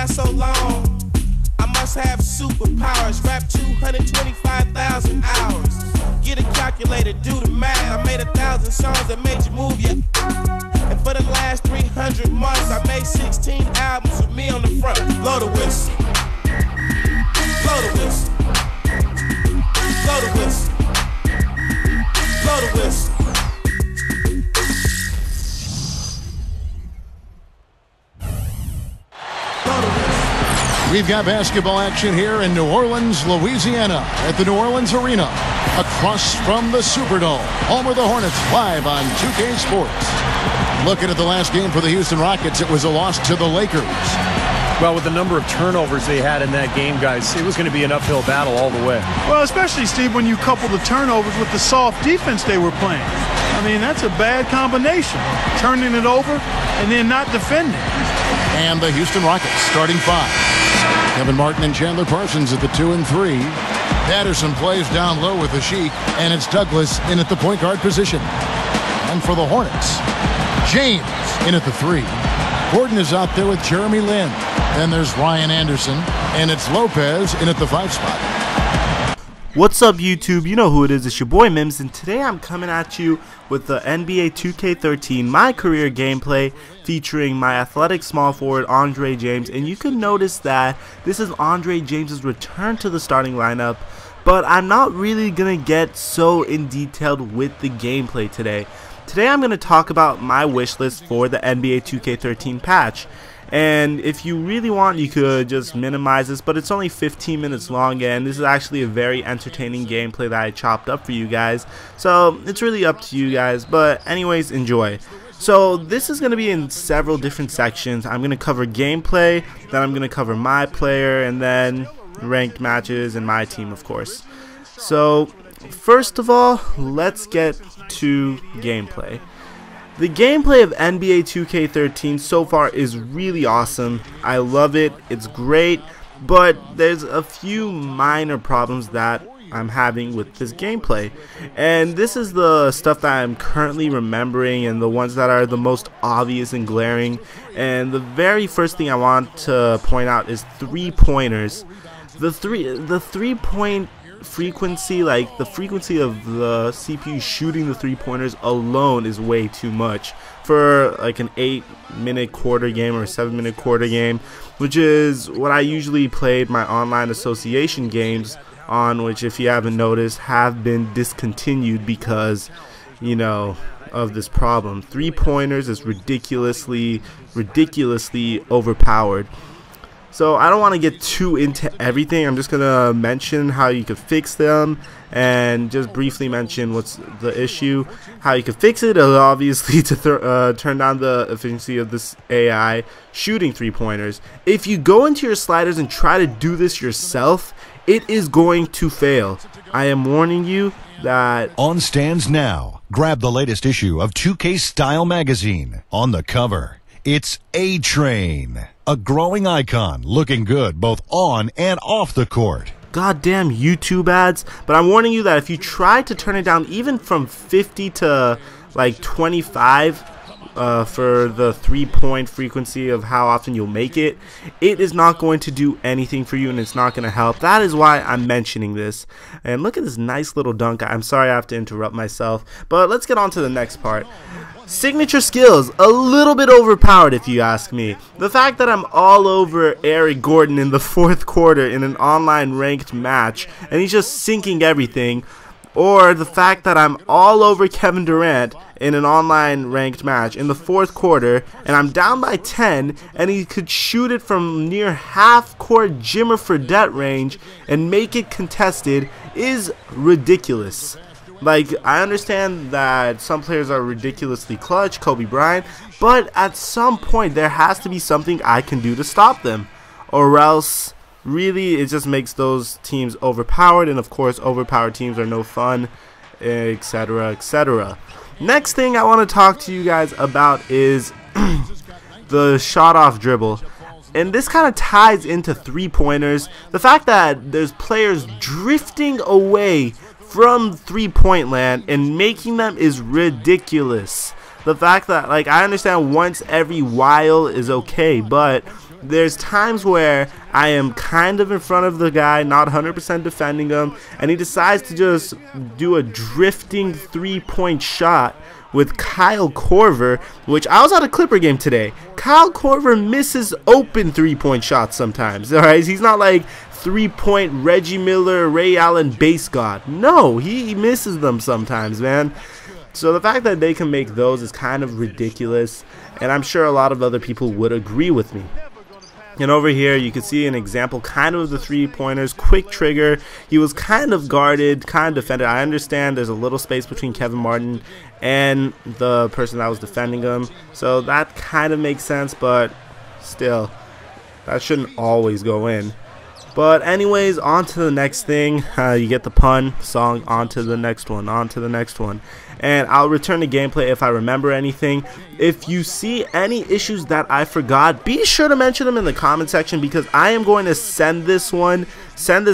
last so long? I must have superpowers. Rap 225,000 hours. Get a calculator, do the math. I made 1,000 songs that made you move, yeah. And for the last 300 months, I made 16 albums with me on the front. Blow the whistle. Blow the whistle. Blow the whistle. Blow the whistle. We've got basketball action here in New Orleans, Louisiana, at the New Orleans Arena, across from the Superdome. Home of the Hornets, live on 2K Sports. Looking at the last game for the Houston Rockets, it was a loss to the Lakers. Well, with the number of turnovers they had in that game, guys, it was going to be an uphill battle all the way. Well, especially, Steve, when you couple the turnovers with the soft defense they were playing. I mean, that's a bad combination. Turning it over and then not defending. And the Houston Rockets starting five. Kevin Martin and Chandler Parsons at the 2 and 3. Patterson plays down low with the Sheik, and it's Douglas in at the point guard position. And for the Hornets, James in at the 3. Gordon is out there with Jeremy Lin. Then there's Ryan Anderson, and it's Lopez in at the 5 spot. What's up, YouTube? You know who it is. It's your boy Mims, and today I'm coming at you with the NBA 2K13 MyCAREER gameplay featuring my athletic small forward Andre James. And you can notice that this is Andre James's return to the starting lineup, but I'm not really gonna get so in detailed with the gameplay today. Today I'm gonna talk about my wish list for the NBA 2K13 patch. And if you really want, you could just minimize this, but it's only 15 minutes long, and this is actually a very entertaining gameplay that I chopped up for you guys. So it's really up to you guys, but anyways, enjoy. So this is going to be in several different sections. I'm going to cover gameplay, then I'm going to cover my player, and then ranked matches and my team, of course. So first of all, let's get to gameplay. The gameplay of NBA 2K13 so far is really awesome. I love it, it's great, but there's a few minor problems that I'm having with this gameplay. And this is the stuff that I'm currently remembering and the ones that are the most obvious and glaring. And the very first thing I want to point out is 3-pointers. The three-point frequency, like the frequency of the CPU shooting the 3-pointers alone is way too much for like an 8-minute quarter game or a 7-minute quarter game, which is what I usually played my online association games on, which, if you haven't noticed, have been discontinued because, you know, of this problem. 3-pointers is ridiculously overpowered. So I don't want to get too into everything. I'm just going to mention how you could fix them and just briefly mention what's the issue. How you could fix it is obviously to turn down the efficiency of this AI shooting 3-pointers. If you go into your sliders and try to do this yourself, it is going to fail. I am warning you that. On stands now. Grab the latest issue of 2K Style magazine. On the cover, it's A-Train, a growing icon looking good both on and off the court. Goddamn YouTube ads. But I'm warning you that if you try to turn it down even from 50 to like 25 for the 3-point frequency of how often you'll make it, it is not going to do anything for you, and it's not going to help. That is why I'm mentioning this. And look at this nice little dunk. I'm sorry I have to interrupt myself, but let's get on to the next part. Signature skills, a little bit overpowered if you ask me. The fact that I'm all over Eric Gordon in the 4th quarter in an online ranked match and he's just sinking everything, or the fact that I'm all over Kevin Durant in an online ranked match in the 4th quarter and I'm down by 10 and he could shoot it from near half-court Jimmer Fredette range and make it contested is ridiculous. Like, I understand that some players are ridiculously clutch, Kobe Bryant, but at some point there has to be something I can do to stop them, or else really it just makes those teams overpowered, and of course overpowered teams are no fun, etc, etc. Next thing I want to talk to you guys about is the shot off dribble. And this kind of ties into 3-pointers. The fact that there's players drifting away from 3-point land and making them is ridiculous. The fact that, like, I understand once every while is okay, but there's times where I am kind of in front of the guy, not 100% defending him, and he decides to just do a drifting 3-point shot with Kyle Korver, which I was at a Clipper game today. Kyle Korver misses open 3-point shots sometimes, alright? He's not like 3-point Reggie Miller, Ray Allen base god. No, he misses them sometimes, man. So the fact that they can make those is kind of ridiculous, and I'm sure a lot of other people would agree with me. And over here you can see an example kind of the 3-pointers, quick trigger. He was kind of guarded, kind of defended. I understand there's a little space between Kevin Martin and the person that was defending him, so that kind of makes sense, but still, that shouldn't always go in. But anyways, on to the next thing. You get the pun song, on to the next one, on to the next one. And I'll return to gameplay if I remember anything. If you see any issues that I forgot, be sure to mention them in the comment section, because I am going to send this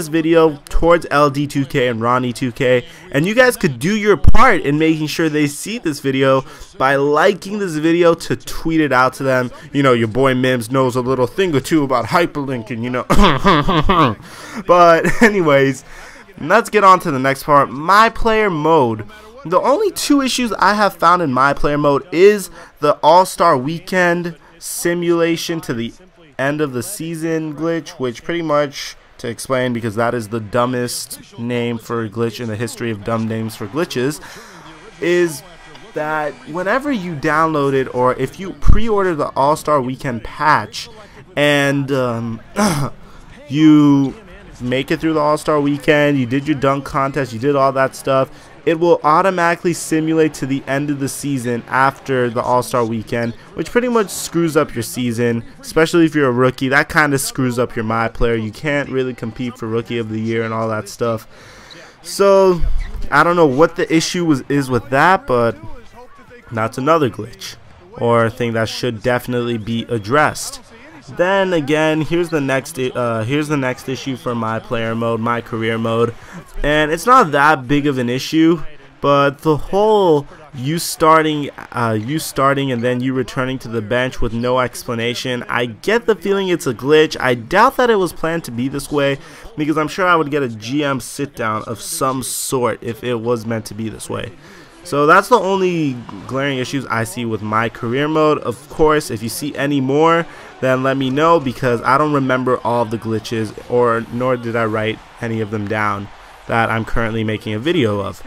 video towards LD2K and Ronnie2K, and you guys could do your part in making sure they see this video by liking this video to tweet it out to them. You know, your boy Mims knows a little thing or two about hyperlinking, you know. But anyways, let's get on to the next part, my player mode. The only 2 issues I have found in my player mode is the All-Star Weekend simulation to the end of the season glitch, which pretty much, to explain, because that is the dumbest name for a glitch in the history of dumb names for glitches, is that whenever you download it, or if you pre-order the All-Star Weekend patch and you make it through the All-Star Weekend, you did your dunk contest, you did all that stuff, it will automatically simulate to the end of the season after the All-Star Weekend, which pretty much screws up your season, especially if you're a rookie. That kind of screws up your My Player. You can't really compete for Rookie of the Year and all that stuff. So I don't know what the issue is with that, but that's another glitch or thing that should definitely be addressed. Then again, here's the next issue for my player mode, my career mode, and it's not that big of an issue, but the whole you starting and then you returning to the bench with no explanation, I get the feeling it's a glitch. I doubt that it was planned to be this way, because I'm sure I would get a GM sit down of some sort if it was meant to be this way. So that's the only glaring issues I see with my career mode. Of course, if you see any more, then let me know, because I don't remember all of the glitches, nor did I write any of them down that I'm currently making a video of.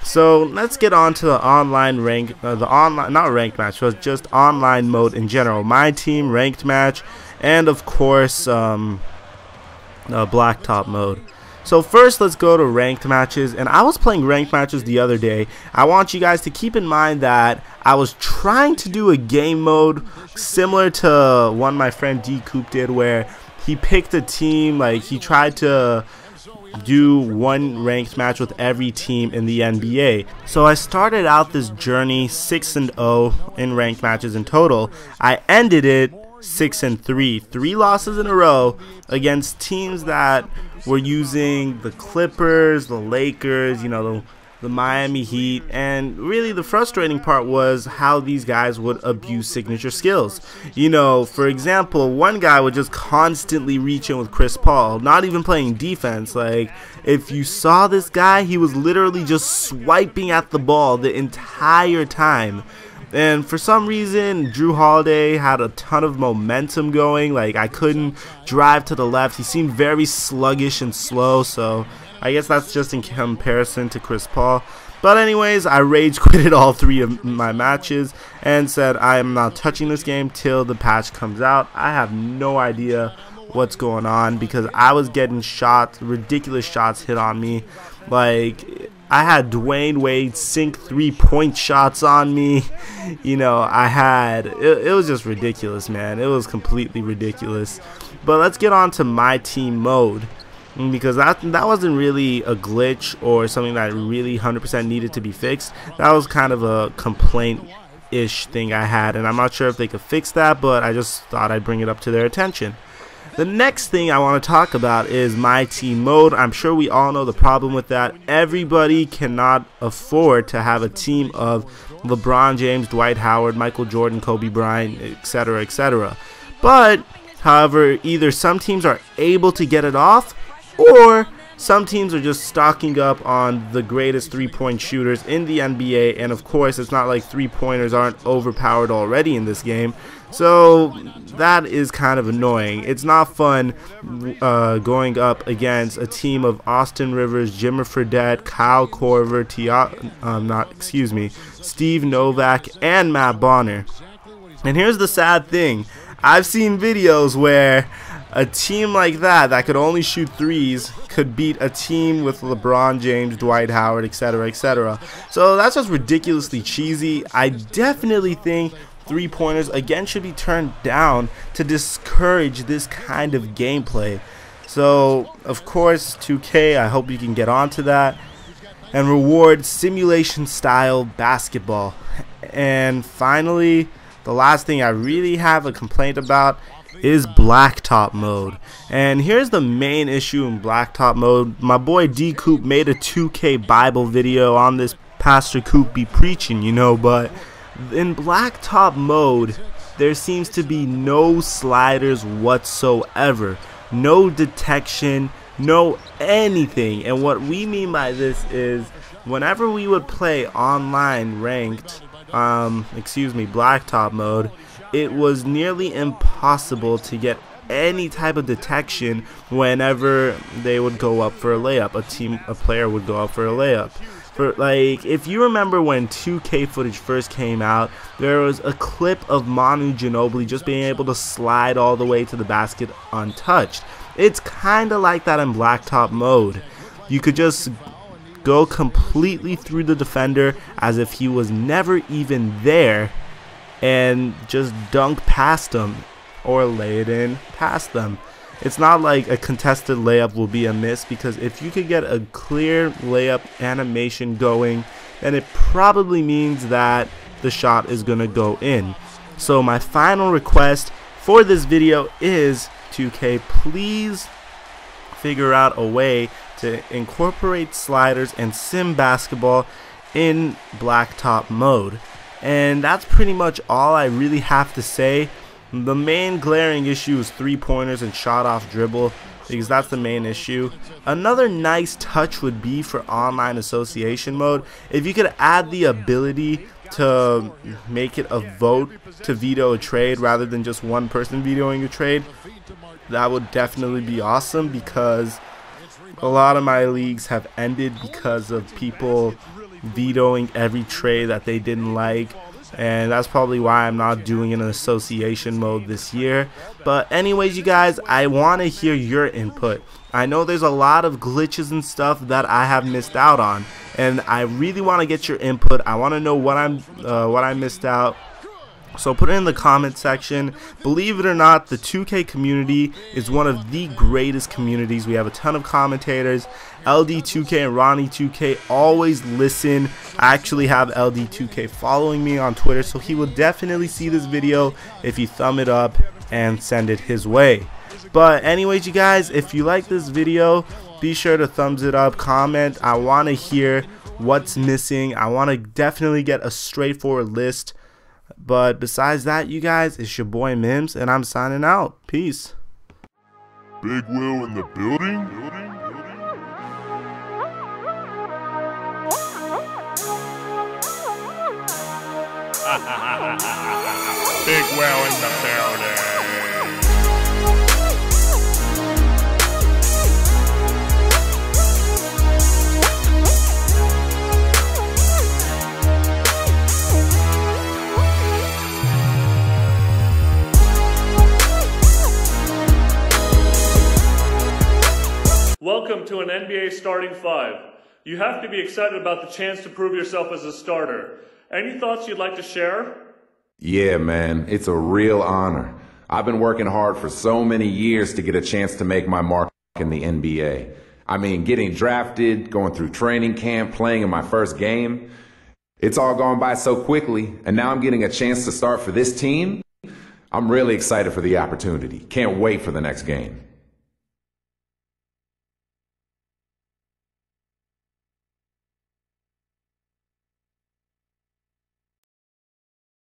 So let's get on to the online not ranked match, but just online mode in general. My team ranked match, and of course blacktop mode. So first, let's go to ranked matches, and I was playing ranked matches the other day. I want you guys to keep in mind that I was trying to do a game mode similar to one my friend D Coop did, where he picked a team, like he tried to do one ranked match with every team in the NBA. So I started out this journey 6-0 in ranked matches in total. I ended it 6-3, 3 losses in a row against teams that were using the Clippers, the Lakers, you know, the Miami Heat, and really the frustrating part was how these guys would abuse signature skills. You know, for example, one guy would just constantly reach in with Chris Paul, not even playing defense. Like, if you saw this guy, he was literally just swiping at the ball the entire time. And for some reason, Drew Holiday had a ton of momentum going. Like, I couldn't drive to the left. He seemed very sluggish and slow, so I guess that's just in comparison to Chris Paul. But anyways, I rage quitted all 3 of my matches and said I am not touching this game till the patch comes out. I have no idea what's going on, because I was getting shots, ridiculous shots hit on me. Like, I had Dwayne Wade sink 3-point shots on me. You know, it was just ridiculous, man. It was completely ridiculous. But let's get on to my team mode, because that wasn't really a glitch or something that really 100% needed to be fixed. That was kind of a complaint-ish thing I had, and I'm not sure if they could fix that, but I just thought I'd bring it up to their attention. The next thing I want to talk about is my team mode. I'm sure we all know the problem with that. Everybody cannot afford to have a team of LeBron James, Dwight Howard, Michael Jordan, Kobe Bryant, etc., etc. But However, either some teams are able to get it off, or some teams are just stocking up on the greatest three-point shooters in the NBA, and of course it's not like three-pointers aren't overpowered already in this game, so that is kind of annoying. It's not fun going up against a team of Austin Rivers, Jimmer Fredette, Kyle Korver, Steve Novak, and Matt Bonner. And here's the sad thing. I've seen videos where a team like that could only shoot threes could beat a team with LeBron James, Dwight Howard, etc., etc. So that's just ridiculously cheesy. I definitely think three-pointers again should be turned down to discourage this kind of gameplay. So of course 2K, I hope you can get onto that and reward simulation style basketball. And finally, the last thing I really have a complaint about is blacktop mode. And here's the main issue in blacktop mode. My boy D Coop made a 2K Bible video on this. Pastor Coop be preaching, you know, but in blacktop mode there seems to be no sliders whatsoever, no detection, no anything. And what we mean by this is whenever we would play online ranked blacktop mode, it was nearly impossible to get any type of detection whenever they would go up for a layup. A player would go up for a layup. Like, if you remember when 2K footage first came out, there was a clip of Manu Ginobili just being able to slide all the way to the basket untouched. It's kind of like that in blacktop mode. You could just go completely through the defender as if he was never even there and just dunk past them or lay it in past them. It's not like a contested layup will be a miss, because if you could get a clear layup animation going, then it probably means that the shot is gonna go in. So my final request for this video is 2K, please figure out a way to incorporate sliders and sim basketball in blacktop mode. And that's pretty much all I really have to say. The main glaring issue is three-pointers and shot off dribble, because that's the main issue. Another nice touch would be for online association mode. If you could add the ability to make it a vote to veto a trade rather than just one person vetoing a trade, that would definitely be awesome, because a lot of my leagues have ended because of people vetoing every trade that they didn't like, and that's probably why I'm not doing it in association mode this year. But anyways, you guys, I want to hear your input. I know there's a lot of glitches and stuff that I have missed out on, and I really want to get your input. I want to know what I missed out. So put it in the comment section. Believe it or not, the 2K community is one of the greatest communities. We have a ton of commentators. LD2K and Ronnie2K always listen. I actually have LD2K following me on Twitter, so he will definitely see this video if you thumb it up and send it his way. But anyways, you guys, if you like this video, be sure to thumbs it up, comment. I want to hear what's missing. I want to definitely get a straightforward list. But besides that, you guys, it's your boy Mims, and I'm signing out. Peace. Big Will in the building? Big Will in the building. Welcome to an NBA starting five. You have to be excited about the chance to prove yourself as a starter. Any thoughts you'd like to share? Yeah, man, it's a real honor. I've been working hard for so many years to get a chance to make my mark in the NBA. I mean, getting drafted, going through training camp, playing in my first game. It's all gone by so quickly, and now I'm getting a chance to start for this team. I'm really excited for the opportunity. Can't wait for the next game.